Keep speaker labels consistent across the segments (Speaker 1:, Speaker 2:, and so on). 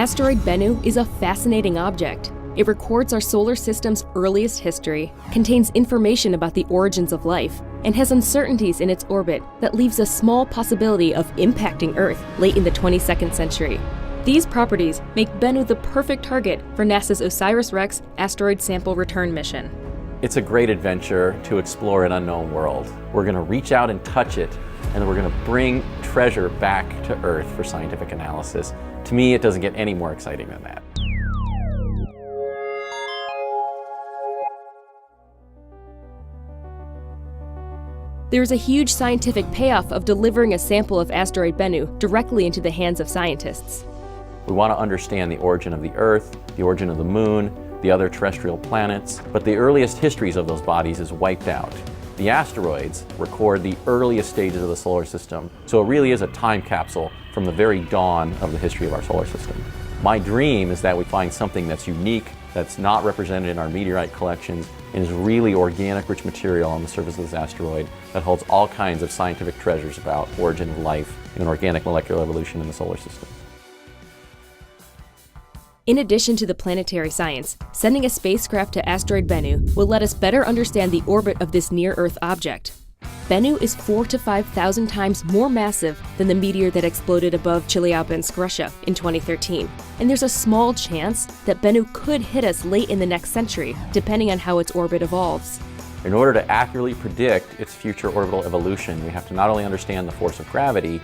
Speaker 1: Asteroid Bennu is a fascinating object. It records our solar system's earliest history, contains information about the origins of life, and has uncertainties in its orbit that leaves a small possibility of impacting Earth late in the 22nd century. These properties make Bennu the perfect target for NASA's OSIRIS-REx asteroid sample return mission.
Speaker 2: It's a great adventure to explore an unknown world. We're going to reach out and touch it, and then we're going to bring treasure back to Earth for scientific analysis. To me, it doesn't get any more exciting than that.
Speaker 1: There is a huge scientific payoff of delivering a sample of asteroid Bennu directly into the hands of scientists.
Speaker 2: We want to understand the origin of the Earth, the origin of the Moon, the other terrestrial planets, but the earliest histories of those bodies is wiped out. The asteroids record the earliest stages of the solar system, so it really is a time capsule from the very dawn of the history of our solar system. My dream is that we find something that's unique, that's not represented in our meteorite collections, and is really organic rich material on the surface of this asteroid that holds all kinds of scientific treasures about origin of life and organic molecular evolution in the solar system.
Speaker 1: In addition to the planetary science, sending a spacecraft to asteroid Bennu will let us better understand the orbit of this near-Earth object. Bennu is 4,000 to 5,000 times more massive than the meteor that exploded above Chelyabinsk, Russia in 2013, and there's a small chance that Bennu could hit us late in the next century, depending on how its orbit evolves.
Speaker 2: In order to accurately predict its future orbital evolution, we have to not only understand the force of gravity,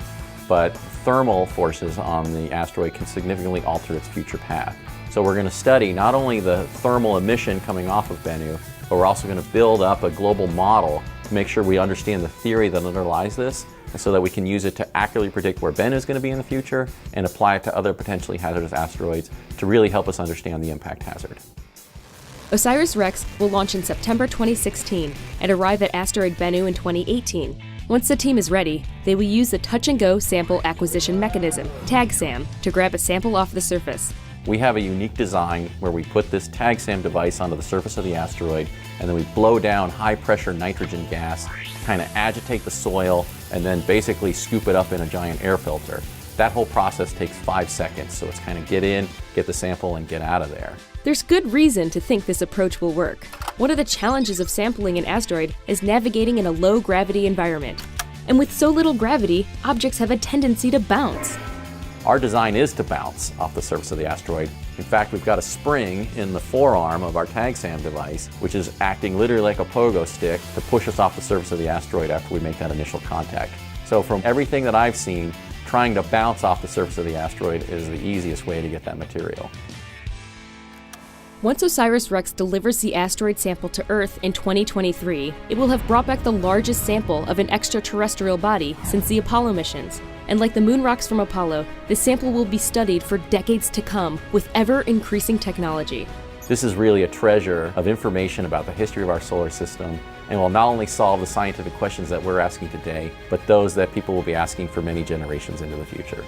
Speaker 2: but thermal forces on the asteroid can significantly alter its future path. So we're going to study not only the thermal emission coming off of Bennu, but we're also going to build up a global model to make sure we understand the theory that underlies this, and so that we can use it to accurately predict where Bennu is going to be in the future and apply it to other potentially hazardous asteroids to really help us understand the impact hazard.
Speaker 1: OSIRIS-REx will launch in September 2016 and arrive at asteroid Bennu in 2018. Once the team is ready, they will use the touch-and-go sample acquisition mechanism, TAG-SAM, to grab a sample off the surface.
Speaker 2: We have a unique design where we put this TAG-SAM device onto the surface of the asteroid, and then we blow down high-pressure nitrogen gas, kind of agitate the soil, and then basically scoop it up in a giant air filter. That whole process takes 5 seconds, so it's kind of get in, get the sample, and get out of there.
Speaker 1: There's good reason to think this approach will work. One of the challenges of sampling an asteroid is navigating in a low-gravity environment. And with so little gravity, objects have a tendency to bounce.
Speaker 2: Our design is to bounce off the surface of the asteroid. In fact, we've got a spring in the forearm of our TAG-SAM device, which is acting literally like a pogo stick to push us off the surface of the asteroid after we make that initial contact. So from everything that I've seen, trying to bounce off the surface of the asteroid is the easiest way to get that material.
Speaker 1: Once OSIRIS-REx delivers the asteroid sample to Earth in 2023, it will have brought back the largest sample of an extraterrestrial body since the Apollo missions. And like the moon rocks from Apollo, this sample will be studied for decades to come with ever-increasing technology.
Speaker 2: This is really a treasure of information about the history of our solar system, and will not only solve the scientific questions that we're asking today, but those that people will be asking for many generations into the future.